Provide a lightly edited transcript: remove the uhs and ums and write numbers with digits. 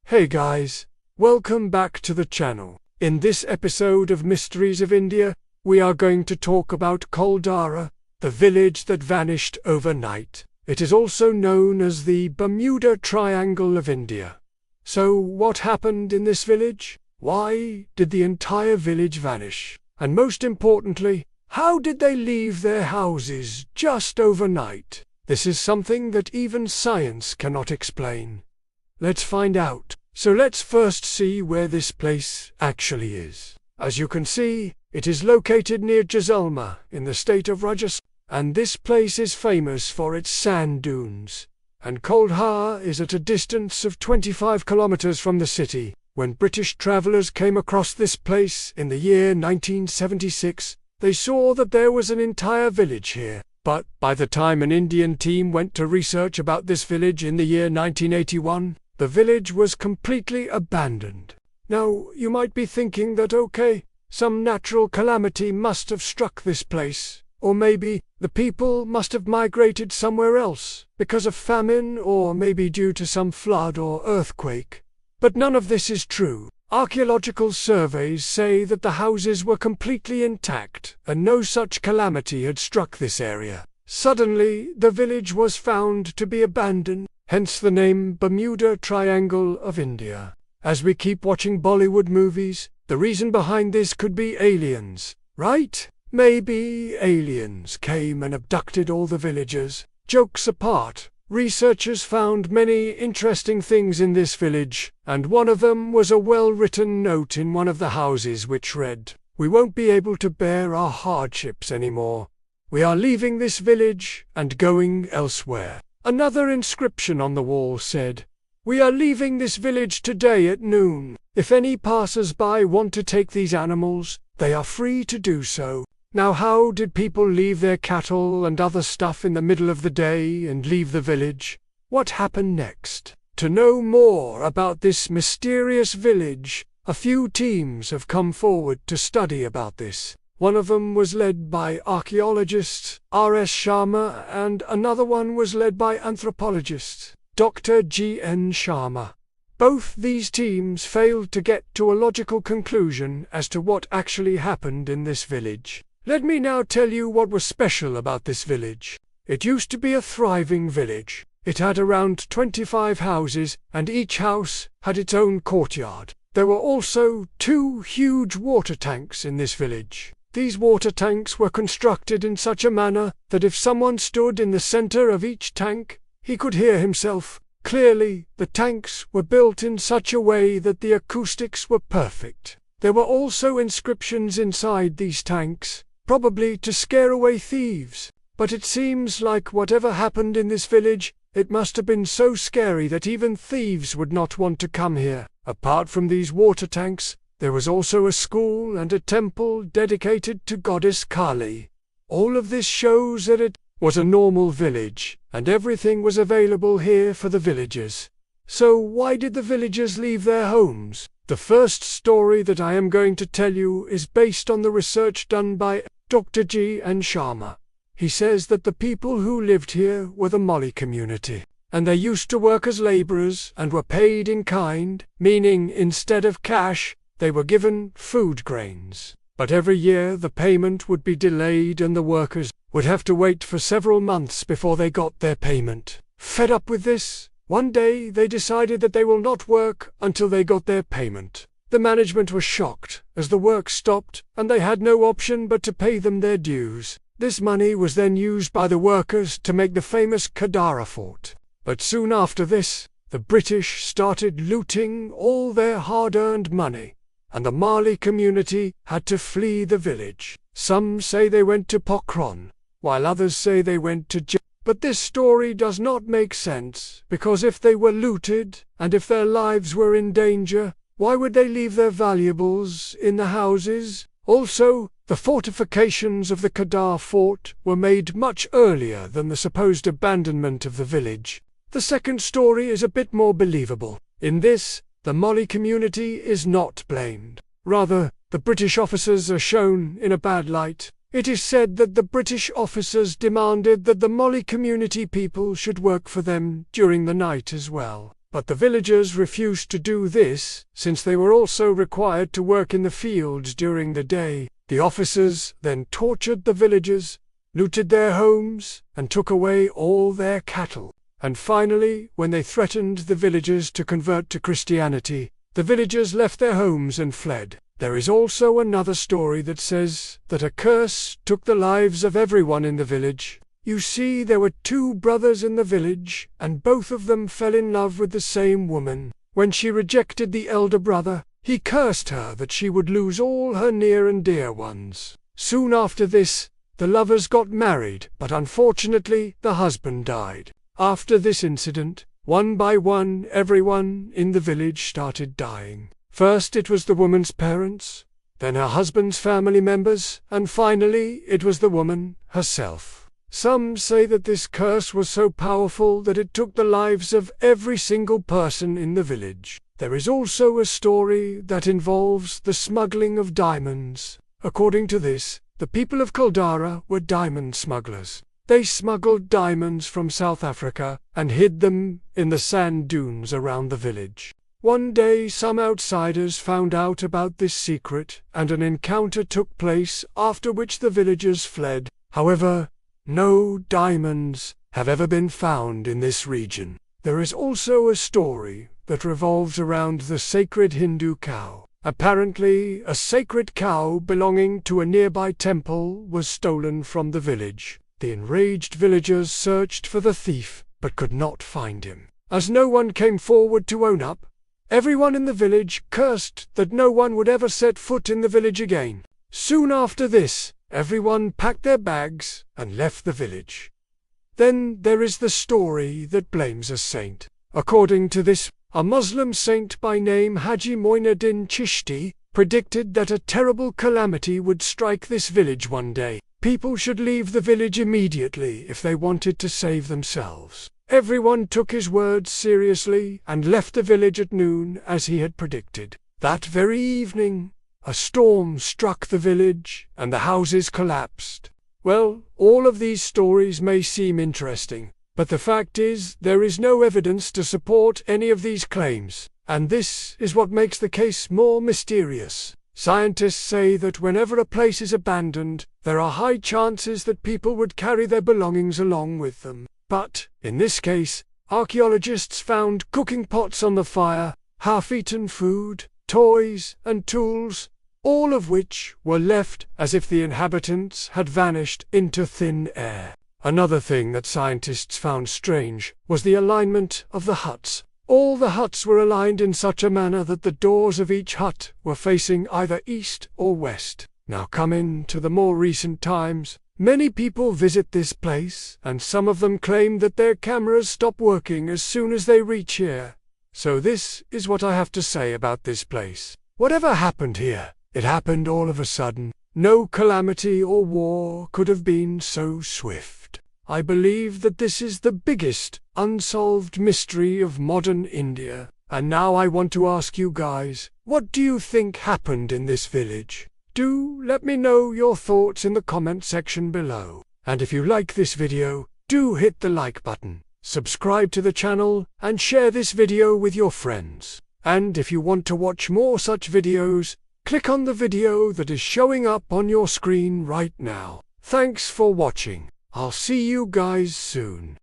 Hey guys, welcome back to the channel. In this episode of Mysteries of India, we are going to talk about Kuldhara, the village that vanished overnight. It is also known as the Bermuda Triangle of India. So what happened in this village? Why did the entire village vanish? And most importantly, how did they leave their houses just overnight? This is something that even science cannot explain. Let's find out. So let's first see where this place actually is. As you can see, it is located near Jaisalmer in the state of Rajasthan, and this place is famous for its sand dunes. And Kuldhara is at a distance of 25 kilometers from the city. When British travelers came across this place in the year 1976, they saw that there was an entire village here. But by the time an Indian team went to research about this village in the year 1981, the village was completely abandoned. Now, you might be thinking that okay, some natural calamity must have struck this place, or maybe the people must have migrated somewhere else because of famine, or maybe due to some flood or earthquake. But none of this is true. Archaeological surveys say that the houses were completely intact and no such calamity had struck this area. Suddenly, the village was found to be abandoned, hence the name Bermuda Triangle of India. As we keep watching Bollywood movies, the reason behind this could be aliens, right? Maybe aliens came and abducted all the villagers. Jokes apart, researchers found many interesting things in this village, and one of them was a well-written note in one of the houses which read, "We won't be able to bear our hardships anymore. We are leaving this village and going elsewhere." Another inscription on the wall said, "We are leaving this village today at noon. If any passers-by want to take these animals, they are free to do so." Now, how did people leave their cattle and other stuff in the middle of the day and leave the village? What happened next? To know more about this mysterious village, a few teams have come forward to study about this. One of them was led by archaeologist R.S. Sharma, and another one was led by anthropologist Dr. G.N. Sharma. Both these teams failed to get to a logical conclusion as to what actually happened in this village. Let me now tell you what was special about this village. It used to be a thriving village. It had around 25 houses, and each house had its own courtyard. There were also 2 huge water tanks in this village. These water tanks were constructed in such a manner that if someone stood in the center of each tank, he could hear himself clearly. The tanks were built in such a way that the acoustics were perfect. There were also inscriptions inside these tanks, probably to scare away thieves. But it seems like whatever happened in this village, it must have been so scary that even thieves would not want to come here. Apart from these water tanks, there was also a school and a temple dedicated to goddess Kali. All of this shows that it was a normal village, and everything was available here for the villagers. So why did the villagers leave their homes? The first story that I am going to tell you is based on the research done by Dr. G.N. Sharma. He says that the people who lived here were the Molly community, and they used to work as laborers and were paid in kind, meaning instead of cash, they were given food grains. But every year the payment would be delayed and the workers would have to wait for several months before they got their payment. Fed up with this, one day they decided that they will not work until they got their payment. The management was shocked, as the work stopped, and they had no option but to pay them their dues. This money was then used by the workers to make the famous Kuldhara fort. But soon after this, the British started looting all their hard-earned money, and the Mali community had to flee the village. Some say they went to Pokhran, while others say they went to jail. But this story does not make sense, because if they were looted, and if their lives were in danger, why would they leave their valuables in the houses? Also, the fortifications of the Kuldhara fort were made much earlier than the supposed abandonment of the village. The second story is a bit more believable. In this, the Molly community is not blamed. Rather, the British officers are shown in a bad light. It is said that the British officers demanded that the Molly community people should work for them during the night as well. But the villagers refused to do this, since they were also required to work in the fields during the day. The officers then tortured the villagers, looted their homes, and took away all their cattle. And finally, when they threatened the villagers to convert to Christianity, the villagers left their homes and fled. There is also another story that says that a curse took the lives of everyone in the village. You see, there were two brothers in the village, and both of them fell in love with the same woman. When she rejected the elder brother, he cursed her that she would lose all her near and dear ones. Soon after this, the lovers got married, but unfortunately the husband died. After this incident, one by one, everyone in the village started dying. First it was the woman's parents, then her husband's family members, and finally it was the woman herself. Some say that this curse was so powerful that it took the lives of every single person in the village. There is also a story that involves the smuggling of diamonds. According to this, the people of Kuldhara were diamond smugglers. They smuggled diamonds from South Africa and hid them in the sand dunes around the village. One day some outsiders found out about this secret, and an encounter took place, after which the villagers fled. However, no diamonds have ever been found in this region. There is also a story that revolves around the sacred Hindu cow. Apparently, a sacred cow belonging to a nearby temple was stolen from the village. The enraged villagers searched for the thief, but could not find him. As no one came forward to own up, everyone in the village cursed that no one would ever set foot in the village again. Soon after this, everyone packed their bags and left the village. Then there is the story that blames a saint. According to this, a Muslim saint by name Haji Moinuddin Chishti predicted that a terrible calamity would strike this village one day. People should leave the village immediately if they wanted to save themselves. Everyone took his words seriously and left the village at noon as he had predicted. That very evening, a storm struck the village and the houses collapsed. Well, all of these stories may seem interesting, but the fact is there is no evidence to support any of these claims, and this is what makes the case more mysterious. Scientists say that whenever a place is abandoned, there are high chances that people would carry their belongings along with them. But, in this case, archaeologists found cooking pots on the fire, half-eaten food, toys, and tools, all of which were left as if the inhabitants had vanished into thin air. Another thing that scientists found strange was the alignment of the huts. All the huts were aligned in such a manner that the doors of each hut were facing either east or west. Now coming to the more recent times, many people visit this place, and some of them claim that their cameras stop working as soon as they reach here. So this is what I have to say about this place. Whatever happened here, it happened all of a sudden. No calamity or war could have been so swift. I believe that this is the biggest unsolved mystery of modern India. And now I want to ask you guys, what do you think happened in this village? Do let me know your thoughts in the comment section below. And if you like this video, do hit the like button, subscribe to the channel, and share this video with your friends. And if you want to watch more such videos, click on the video that is showing up on your screen right now. Thanks for watching. I'll see you guys soon.